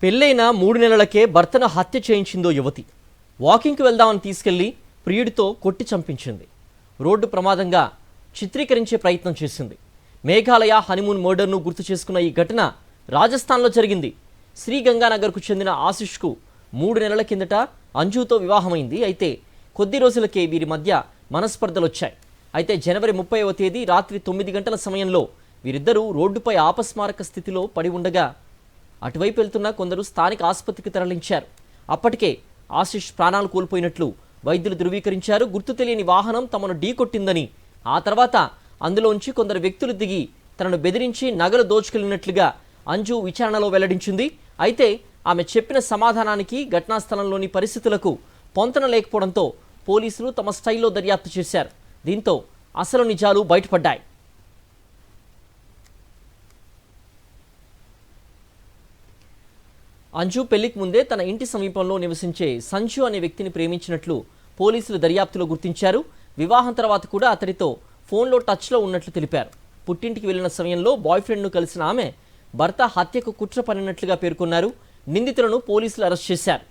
పెళ్ళైన 3 నెలలకే భర్తను హత్య చేయించిందో యువతి. వాకింగ్కి వెళ్దామని తీసుకెళ్లి ప్రియుడితో కొట్టి చంపించింది. రోడ్డు ప్రమాదంగా చిత్రీకరించే ప్రయత్నం చేసింది. మేఘాలయ హనీమూన్ మర్డర్ను గుర్తు చేసుకున్న ఈ ఘటన రాజస్థాన్లో జరిగింది. శ్రీగంగానగర్కు చెందిన ఆశిష్కు 3 నెలల కిందట అంజుతో వివాహమైంది. అయితే కొద్ది రోజులకే వీరి మధ్య మనస్పర్ధలొచ్చాయి. అయితే జనవరి 30వ తేదీ రాత్రి 9 గంటల సమయంలో వీరిద్దరూ రోడ్డుపై ఆపస్మారక స్థితిలో పడి ఉండగా అటువైపు వెళ్తున్న కొందరు స్థానిక ఆసుపత్రికి తరలించారు. అప్పటికే ఆశిష్ ప్రాణాలు కోల్పోయినట్లు వైద్యులు ధృవీకరించారు. గుర్తు తెలియని వాహనం తమను ఢీకొట్టిందని, ఆ తర్వాత అందులోంచి కొందరు వ్యక్తులు దిగి తనను బెదిరించి నగలు దోచుకెళ్లినట్లుగా అంజు విచారణలో వెల్లడించింది. అయితే ఆమె చెప్పిన సమాధానానికి ఘటనా స్థలంలోని పరిస్థితులకు పొంతన లేకపోవడంతో పోలీసులు తమ స్టైల్లో దర్యాప్తు చేశారు. దీంతో అసలు నిజాలు బయటపడ్డాయి. అంజు పెళ్లికి ముందే తన ఇంటి సమీపంలో నివసించే సంజు అనే వ్యక్తిని ప్రేమించినట్లు పోలీసులు దర్యాప్తులో గుర్తించారు. వివాహం తర్వాత కూడా అతడితో ఫోన్లో టచ్లో ఉన్నట్లు తెలిపారు. పుట్టింటికి వెళ్లిన సమయంలో బాయ్ ఫ్రెండ్ను కలిసిన ఆమె భర్త హత్యకు కుట్ర పన్నినట్లుగా పేర్కొన్నారు. నిందితులను పోలీసులు అరెస్ట్ చేశారు.